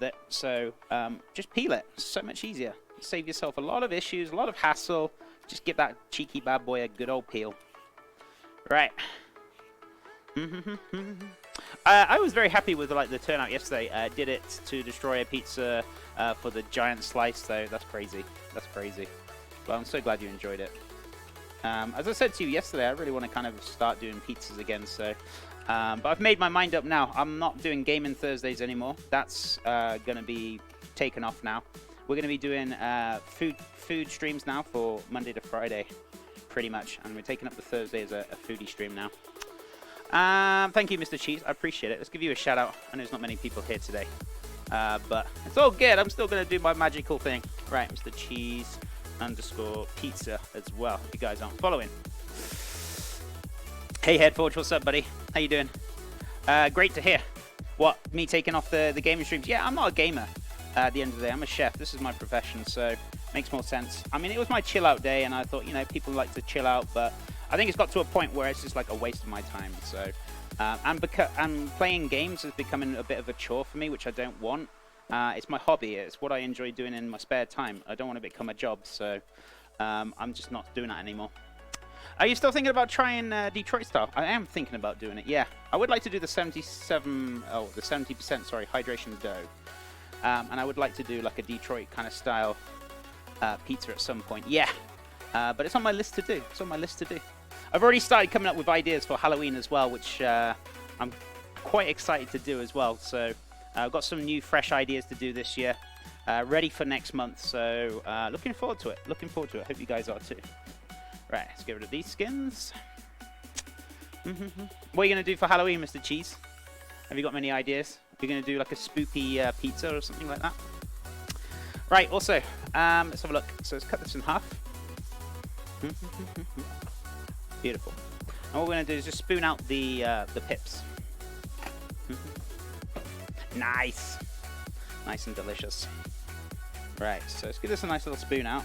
it. So just peel it. So much easier. Save yourself a lot of issues, a lot of hassle. Just give that cheeky bad boy a good old peel. Right. I was very happy with the turnout yesterday. Did it to destroy a pizza for the giant slice, though. That's crazy. That's crazy. Well, I'm so glad you enjoyed it. As I said to you yesterday, I really want to kind of start doing pizzas again. So, but I've made my mind up now. I'm not doing Gaming Thursdays anymore. That's going to be taken off now. We're going to be doing food streams now for Monday to Friday, pretty much. And we're taking up the Thursday as a foodie stream now. Thank you, Mr. Cheese. I appreciate it. Let's give you a shout out. I know there's not many people here today, but it's all good. I'm still going to do my magical thing. Right, Mr. Cheese _ pizza as well, if you guys aren't following. Hey, Headforge, what's up, buddy? How you doing? Great to hear. What, me taking off the gaming streams? Yeah, I'm not a gamer at the end of the day. I'm a chef. This is my profession, so makes more sense. I mean, it was my chill out day, and I thought, you know, people like to chill out, but I think it's got to a point where it's just like a waste of my time. So, and playing games is becoming a bit of a chore for me, which I don't want. It's my hobby. It's what I enjoy doing in my spare time. I don't want to become a job, so I'm just not doing that anymore. Are you still thinking about trying Detroit style? I am thinking about doing it. Yeah, I would like to do the 70%, sorry, hydration dough, and I would like to do like a Detroit kind of style pizza at some point. Yeah, but it's on my list to do. It's on my list to do. I've already started coming up with ideas for Halloween as well, which I'm quite excited to do as well. So I've got some new fresh ideas to do this year, ready for next month. So looking forward to it. Looking forward to it. Hope you guys are too. Right, let's get rid of these skins. What are you going to do for Halloween, Mr. Cheese? Have you got many ideas? Are you going to do like a spooky pizza or something like that? Right, also, let's have a look. So let's cut this in half. Beautiful. And what we're going to do is just spoon out the pips. Nice. Nice and delicious. Right, so let's give this a nice little spoon out.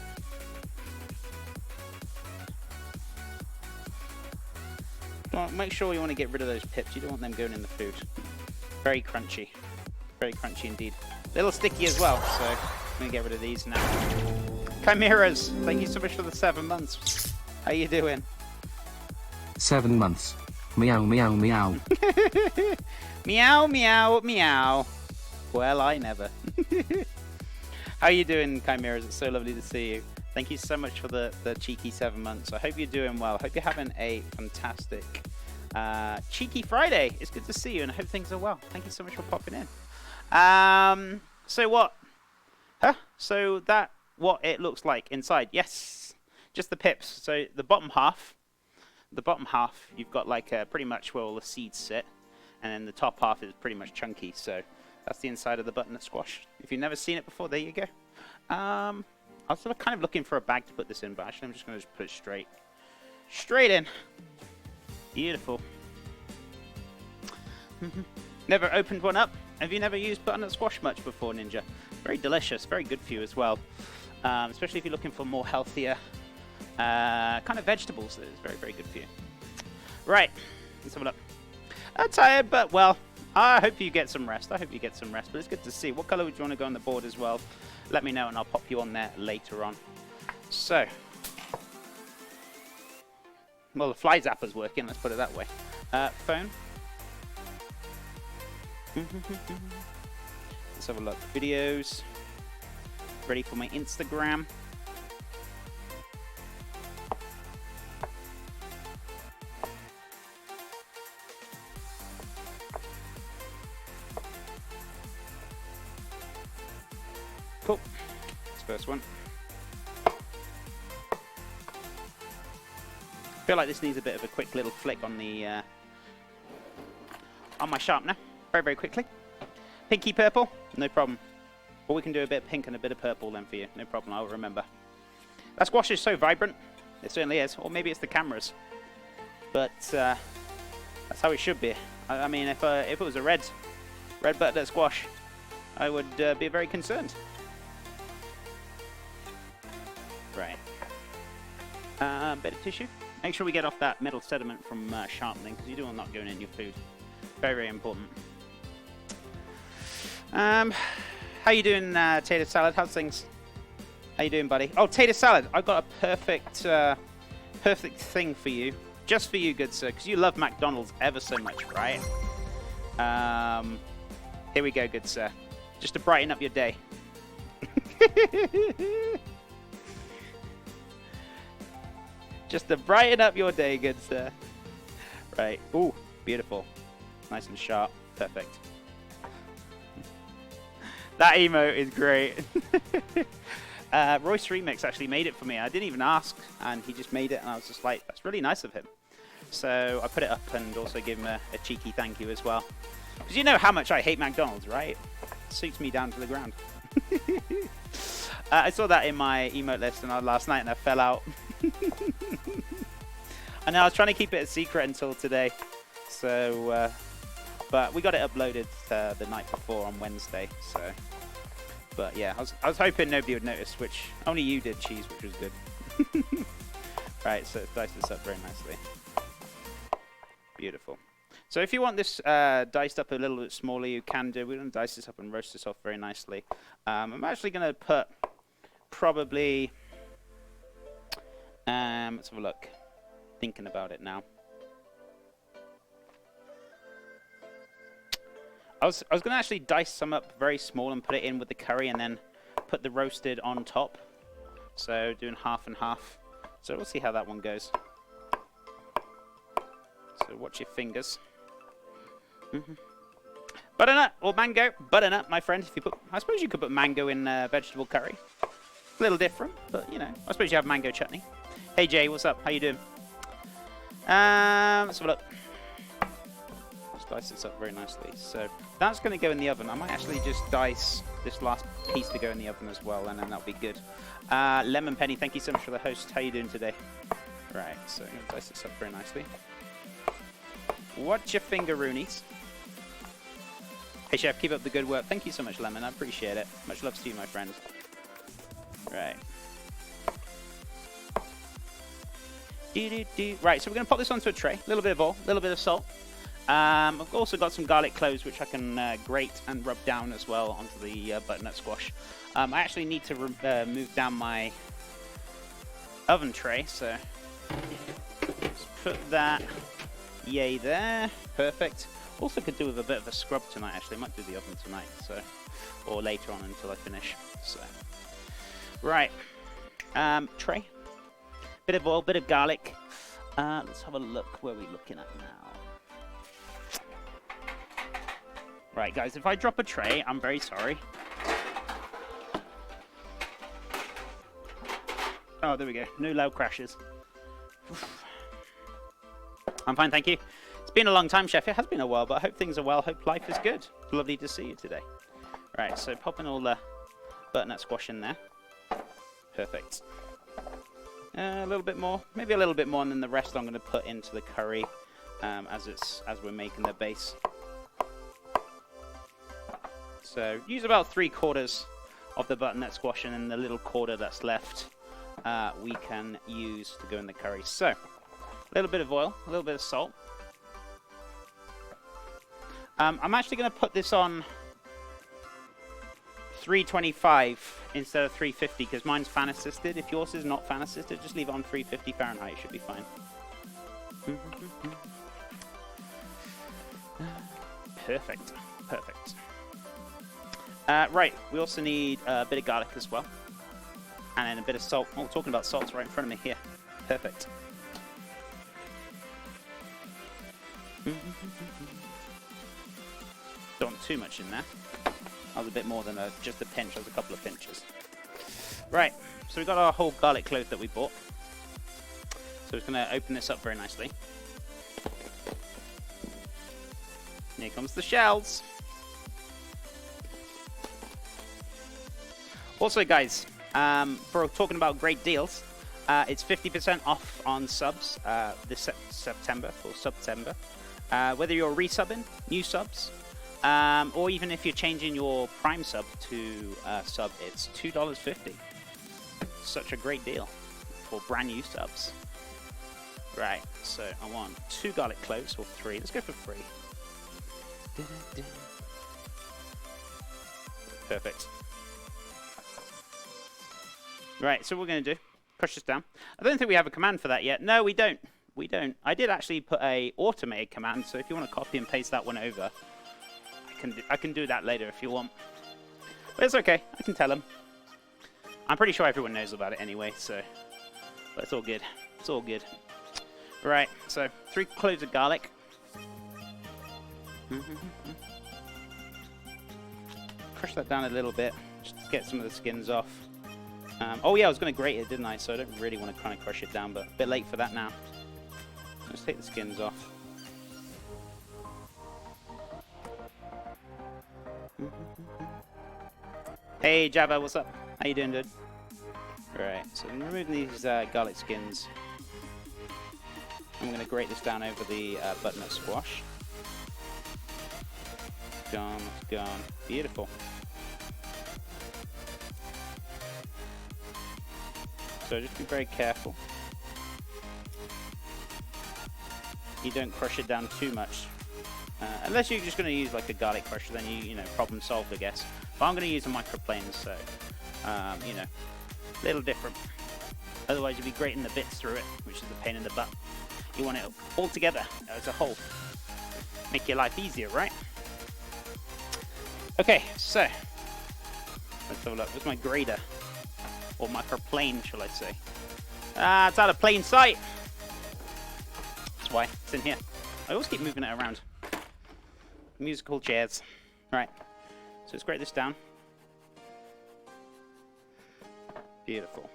Well, make sure you want to get rid of those pips. You don't want them going in the food. Very crunchy. Very crunchy indeed. A little sticky as well, so I'm going to get rid of these now. Chimeras, thank you so much for the 7 months. How you doing? 7 months. Meow, meow, meow. Meow, meow, meow. Well, I never. How you doing, Chimeras? It's so lovely to see you. Thank you so much for the cheeky 7 months. I hope you're doing well. I hope you're having a fantastic cheeky Friday. It's good to see you, and I hope things are well. Thank you so much for popping in. So what? Huh? So that what it looks like inside? Yes, just the pips. So the bottom half, you've got like pretty much where all the seeds sit, and then the top half is pretty much chunky. So that's the inside of the butternut squash. If you've never seen it before, there you go. I was sort of kind of looking for a bag to put this in, but actually I'm just going to put it straight in. Beautiful. Never opened one up. Have you never used butternut squash much before, Ninja? Very delicious, very good for you as well. Especially if you're looking for more healthier kind of vegetables. It's very, very good for you. Right, let's have a look. I'm tired, but well, I hope you get some rest. I hope you get some rest, but it's good to see. What color would you want to go on the board as well? Let me know and I'll pop you on there later on. So, well, the fly zapper's working, let's put it that way. Phone. Let's have a look. Videos. Ready for my Instagram. Cool. That's the first one. I feel like this needs a bit of a quick little flick on the on my sharpener. Very, very quickly. Pinky purple, no problem. Or we can do a bit of pink and a bit of purple then for you. No problem, I'll remember. That squash is so vibrant. It certainly is. Or maybe it's the cameras. But that's how it should be. I mean, if it was a red butternut squash, I would be very concerned. Right. Bit of tissue. Make sure we get off that metal sediment from sharpening, because you don't want that going in your food. Very, very important. How you doing, Tater Salad? How's things? How you doing, buddy? Oh, Tater Salad, I've got a perfect, perfect thing for you. Just for you, good sir, because you love McDonald's ever so much, right? Here we go, good sir. Just to brighten up your day. Just to brighten up your day, good sir. Right. Ooh, beautiful. Nice and sharp. Perfect. That emote is great. Royce Remix actually made it for me. I didn't even ask, and he just made it, and I was just like, that's really nice of him. So I put it up and also give him a cheeky thank you as well. Because you know how much I hate McDonald's, right? It suits me down to the ground. I saw that in my emote list last night, and I fell out. And I was trying to keep it a secret until today. So, but we got it uploaded the night before on Wednesday. So, but yeah, I was hoping nobody would notice, which only you did, Cheese, which was good. Right, so dice this up very nicely. Beautiful. So if you want this diced up a little bit smaller, you can do. We're going to dice this up and roast this off very nicely. I'm actually going to put probably... let's have a look. Thinking about it now. I was going to actually dice some up very small and put it in with the curry and then put the roasted on top. So doing half and half. So we'll see how that one goes. So watch your fingers. Butternut or mango. Butternut, my friend. If you put, I suppose you could put mango in vegetable curry. A little different, but you know, I suppose you have mango chutney. Hey Jay, what's up? How you doing? Let's have a look. Let's dice this up very nicely. So that's going to go in the oven. I might actually just dice this last piece to go in the oven as well, and then that'll be good. Lemon Penny, thank you so much for the host. How you doing today? Right, so I'm going to dice this up very nicely. Watch your fingeroonies. Hey chef, keep up the good work. Thank you so much, Lemon. I appreciate it. Much love to you, my friend. Right. Right, so we're going to pop this onto a tray. A little bit of oil, a little bit of salt. I've also got some garlic cloves, which I can grate and rub down as well onto the butternut squash. I actually need to move down my oven tray, so let's put that yay there. Perfect. Also could do with a bit of a scrub tonight, actually. I might do the oven tonight, so, or later on until I finish. So, right, tray. Bit of oil, bit of garlic. Let's have a look where we're looking at now. Right, guys, if I drop a tray, I'm very sorry. Oh, there we go. No loud crashes. Oof. I'm fine, thank you. It's been a long time, chef. It has been a while, but I hope things are well. Hope life is good. Lovely to see you today. Right, so popping all the butternut squash in there. Perfect. A little bit more, maybe a little bit more, and then the rest I'm going to put into the curry as we're making the base. So use about 3/4 of the butternut squash, and then the little quarter that's left we can use to go in the curry. So a little bit of oil, a little bit of salt. I'm actually going to put this on 325 instead of 350 because mine's fan assisted. If yours is not fan assisted, just leave it on 350 Fahrenheit. It should be fine. Perfect. Perfect. Right, we also need a bit of garlic as well. And then a bit of salt. Oh, talking about salt's right in front of me here. Perfect. Don't want too much in there. That was a bit more than just a pinch. That was a couple of pinches. Right, so we've got our whole garlic clove that we bought. So we're just going to open this up very nicely. Here comes the shells. Also, guys, for talking about great deals, it's 50% off on subs this September, for September. Whether you're resubbing, new subs, or even if you're changing your Prime sub to sub, it's $2.50. Such a great deal for brand new subs. Right, so I want 2 garlic cloves, or 3. Let's go for 3. Perfect. Right, so what we're going to do, crush this down. I don't think we have a command for that yet. No, we don't. We don't. I did actually put a automated command, so if you want to copy and paste that one over, I can do that later if you want. But it's okay. I can tell them. I'm pretty sure everyone knows about it anyway, so... But it's all good. It's all good. Right, so 3 cloves of garlic. Crush that down a little bit, just to get some of the skins off. Oh yeah, I was going to grate it, didn't I? So I don't really want to kind of crush it down, but a bit late for that now. Let's take the skins off. Hey Java, what's up? How you doing, dude? Right, so I'm removing these garlic skins. I'm going to grate this down over the butternut squash. Gone, it's gone. Beautiful. So just be very careful. You don't crush it down too much. Unless you're just going to use like a garlic crusher, then you know, problem solved, I guess. But I'm going to use a microplane, so, you know, a little different. Otherwise you'll be grating the bits through it, which is a pain in the butt. You want it all together as a whole. Make your life easier, right? Okay, so let's have a look. Where's my grater? Or microplane, shall I say? Ah, it's out of plain sight. That's why it's in here. I always keep moving it around. Musical chairs. Right. So let's grate this down. Beautiful.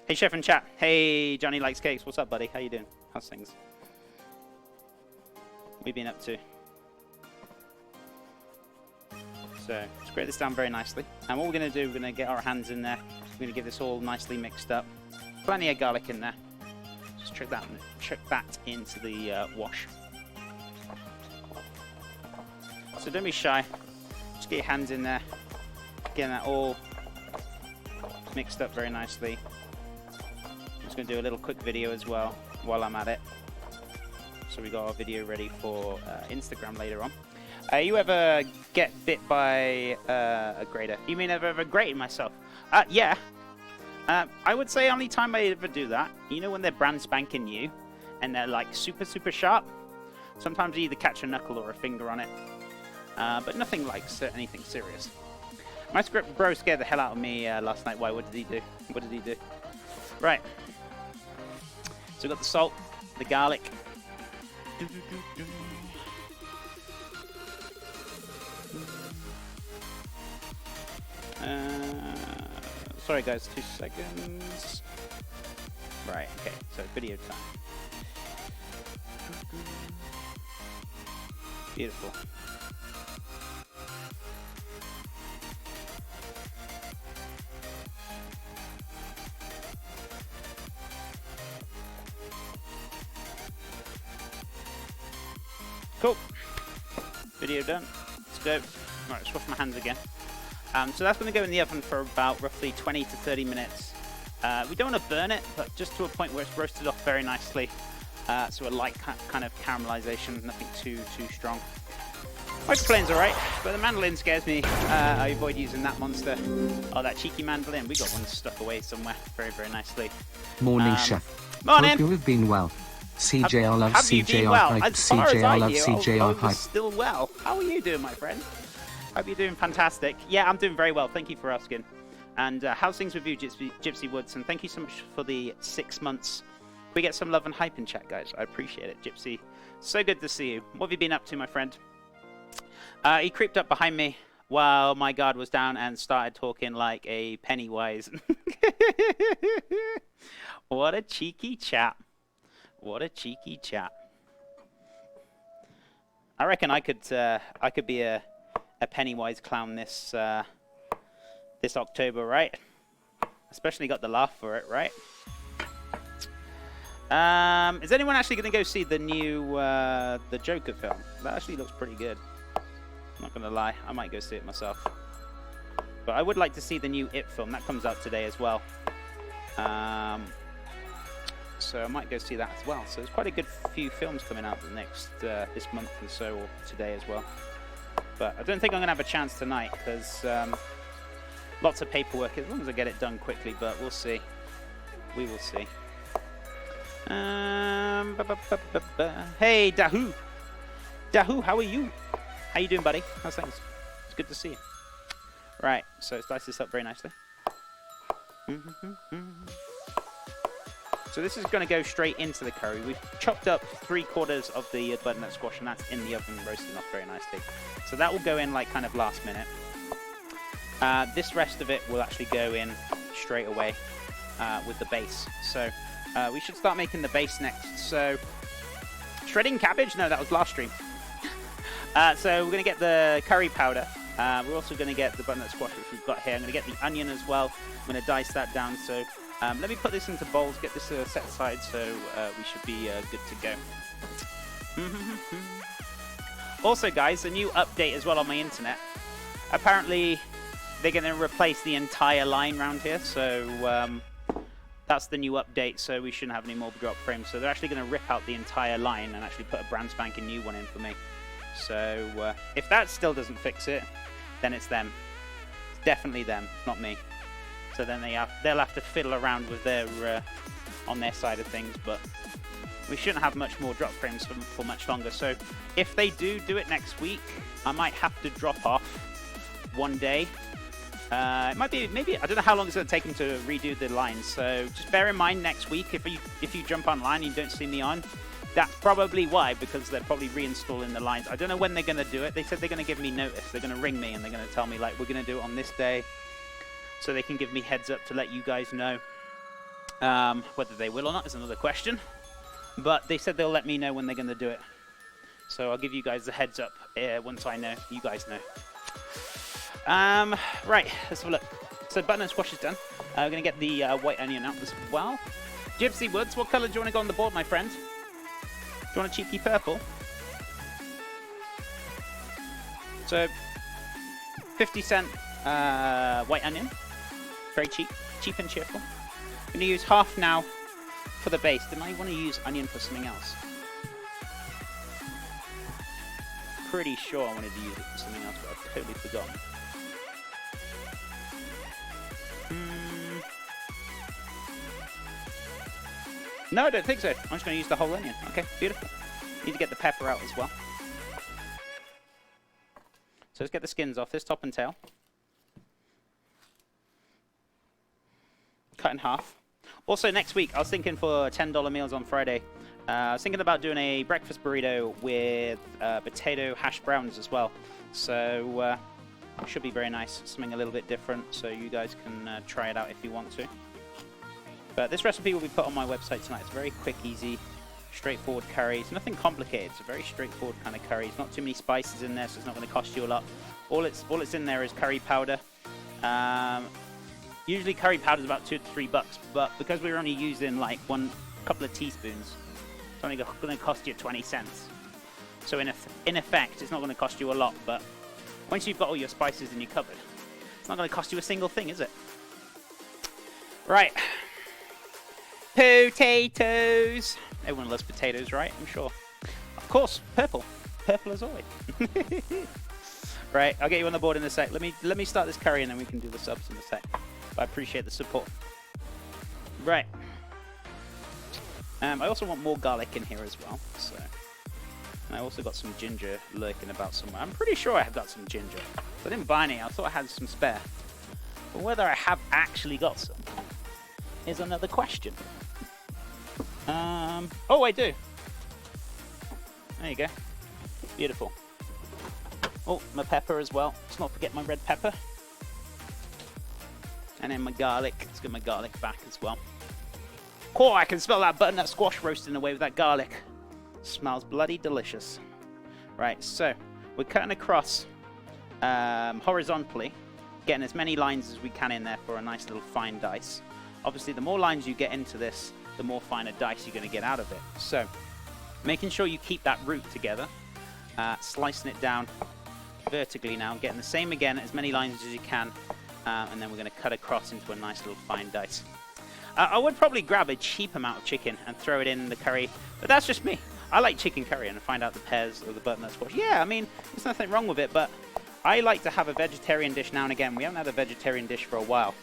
Hey, Chef in chat. Hey, Johnny Likes Cakes. What's up, buddy? How you doing? How's things? What have you been up to? So let's grate this down very nicely. And what we're going to do, we're going to get our hands in there. We're going to get this all nicely mixed up. Plenty of garlic in there. Just chuck that into the wash. So don't be shy. Just get your hands in there. Getting that all mixed up very nicely. I'm just going to do a little quick video as well while I'm at it. So we got our video ready for Instagram later on. You ever get bit by a grater? You mean I've ever grated myself? Yeah. I would say only time I ever do that, you know when they're brand spanking new and they're like super, super sharp? Sometimes you either catch a knuckle or a finger on it. But nothing like anything serious. My script bro scared the hell out of me last night. Why? What did he do? What did he do? Right. So we've got the salt, the garlic. Sorry guys, 2 seconds. Right, okay, so video time. Beautiful. Cool. Video done. Let's go. Right, let's wash my hands again. So that's going to go in the oven for about roughly 20 to 30 minutes. We don't want to burn it, but just to a point where it's roasted off very nicely. So a light kind of caramelization, nothing too strong. Microplane's alright, but the mandolin scares me. I avoid using that monster. Oh, that cheeky mandolin. We got one stuck away somewhere very, very nicely. Morning, Chef. Morning. Hope you have been well. CJR love CJR well? hype. As far as CJR I love knew, CJR I was hype. still well. How are you doing, my friend? Hope you're doing fantastic. Yeah, I'm doing very well. Thank you for asking. And how's things with you, Gypsy Woods? And thank you so much for the 6 months. We get some love and hype in chat, guys. I appreciate it, Gypsy. So good to see you. What have you been up to, my friend? He creeped up behind me while my guard was down and started talking like a Pennywise. What a cheeky chap. What a cheeky chap. I reckon I could be a Pennywise clown this this October, right? Especially got the laugh for it, right? Is anyone actually going to go see the new the Joker film? That actually looks pretty good. I'm not going to lie, I might go see it myself. But I would like to see the new It film. That comes out today as well. So I might go see that as well. So there's quite a good few films coming out the next this month and so, or today as well. But I don't think I'm going to have a chance tonight because lots of paperwork, as long as I get it done quickly, but we'll see. We will see. Hey, Dahu. Dahu, how are you? How you doing, buddy? How's things? It's good to see you. Right, so slice this up very nicely. So this is going to go straight into the curry. We've chopped up 3/4 of the butternut squash, and that's in the oven roasting off very nicely. So that will go in like kind of last minute. This rest of it will actually go in straight away with the base. So we should start making the base next. So shredding cabbage? No, that was last stream. So we're going to get the curry powder. We're also going to get the butternut squash, which we've got here. I'm going to get the onion as well. I'm going to dice that down. So let me put this into bowls, get this set aside, so we should be good to go. Also, guys, a new update as well on my internet. Apparently, they're going to replace the entire line around here, so that's the new update, so we shouldn't have any more drop frames. So they're actually going to rip out the entire line and actually put a brand spanking new one in for me. So if that still doesn't fix it, then it's them. It's definitely them, not me. So then they'll have to fiddle around with their on their side of things, but we shouldn't have much more drop frames for much longer. So if they do it next week, I might have to drop off one day. It might be, maybe, I don't know how long it's going to take them to redo the lines. So just bear in mind next week, if you jump online and you don't see me on, that's probably why, because they're probably reinstalling the lines. I don't know when they're going to do it. They said they're going to give me notice. They're going to ring me and they're going to tell me, like, we're going to do it on this day. So they can give me heads up to let you guys know. Whether they will or not is another question. But they said they'll let me know when they're going to do it. So I'll give you guys the heads up once I know. You guys know. Right, let's have a look. So butternut squash is done. We're going to get the white onion out as well. Gypsy Woods, what colour do you want to go on the board, my friend? Do you want a cheeky purple? So, 50-cent white onion. Very cheap. Cheap and cheerful. I'm going to use half now for the base. Then I want to use onion for something else. Pretty sure I wanted to use it for something else, but I've totally forgotten. No, I don't think so. I'm just going to use the whole onion. Okay, beautiful. Need to get the pepper out as well. So let's get the skins off this top and tail. Cut in half. Also, next week, I was thinking for $10 meals on Friday. I was thinking about doing a breakfast burrito with potato hash browns as well. So it should be very nice. Something a little bit different, so you guys can try it out if you want to. But this recipe will be put on my website tonight. It's very quick, easy, straightforward curry. It's nothing complicated. It's a very straightforward kind of curry. It's not too many spices in there, so it's not going to cost you a lot. All it's in there is curry powder. Usually curry powder is about $2 to $3, but because we're only using like a couple of teaspoons, it's only going to cost you 20 cents. So in effect, it's not going to cost you a lot. But once you've got all your spices in your cupboard, it's not going to cost you a single thing, is it? Right. Potatoes. Everyone loves potatoes, right? I'm sure. Of course, purple. Purple as always. Right, I'll get you on the board in a sec. Let me start this curry and then we can do the subs in a sec. But I appreciate the support. Right. I also want more garlic in here as well. So, and I also got some ginger lurking about somewhere. I'm pretty sure I have got some ginger. I didn't buy any. I thought I had some spare. But whether I have actually got some is another question. Oh, I do. There you go. Beautiful. Oh, my pepper as well. Let's not forget my red pepper. And then my garlic. Let's get my garlic back as well. Oh, I can smell that butternut squash roasting away with that garlic. Smells bloody delicious. Right, so we're cutting across horizontally, getting as many lines as we can in there for a nice little fine dice. Obviously, the more lines you get into this, the more finer dice you're going to get out of it. So, making sure you keep that root together, slicing it down vertically now, getting the same again, as many lines as you can, and then we're going to cut across into a nice little fine dice. I would probably grab a cheap amount of chicken and throw it in the curry, but that's just me. I like chicken curry and find out the pears or the butternut squash. Yeah, I mean, there's nothing wrong with it, but I like to have a vegetarian dish now and again. We haven't had a vegetarian dish for a while.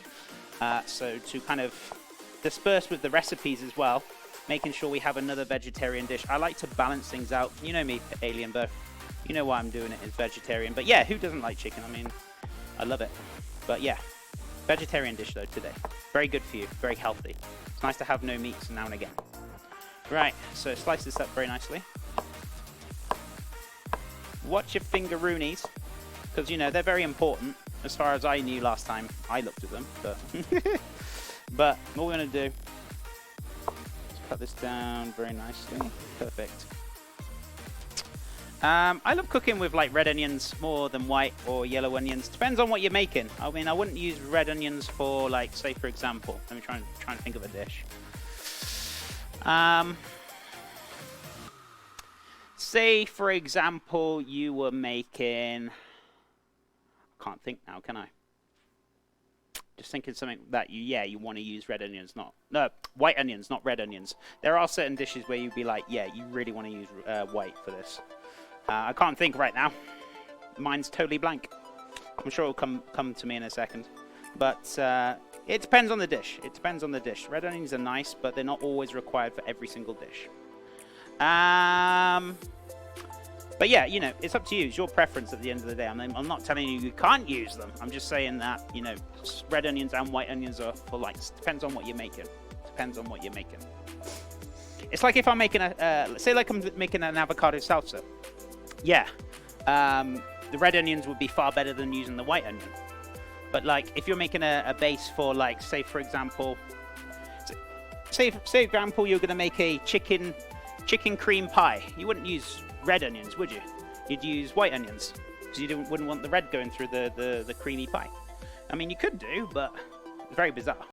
So to kind of disperse with the recipes as well, making sure we have another vegetarian dish. I like to balance things out. You know me, Alien Bo. You know why I'm doing it is vegetarian. But yeah, who doesn't like chicken? I mean, I love it. But yeah, vegetarian dish though today. Very good for you, very healthy. It's nice to have no meats now and again. Right, so slice this up very nicely. Watch your fingeroonies, because you know they're very important. As far as I knew last time I looked at them, but but what we're gonna do is cut this down very nicely. Perfect. I love cooking with like red onions more than white or yellow onions. Depends on what you're making. I mean, I wouldn't use red onions for like, say for example, let me try and think of a dish. Say for example, you were making. I can't think now, can I? Just thinking something that you want to use red onions, white onions, not red onions. There are certain dishes where you'd be like, yeah, you really want to use white for this. I can't think right now. Mine's totally blank. I'm sure it'll come to me in a second. But it depends on the dish. It depends on the dish. Red onions are nice, but they're not always required for every single dish. But yeah, you know, it's up to you. It's your preference at the end of the day. I'm not telling you can't use them. I'm just saying that, you know, red onions and white onions are for like, depends on what you're making. Depends on what you're making. It's like if I'm making say like I'm making an avocado salsa. Yeah, the red onions would be far better than using the white onion. But like, if you're making a base for like, say for example, you're gonna make a chicken cream pie. You wouldn't use red onions, would you? You'd use white onions because you wouldn't want the red going through the creamy pie. I mean, you could do, but it's very bizarre.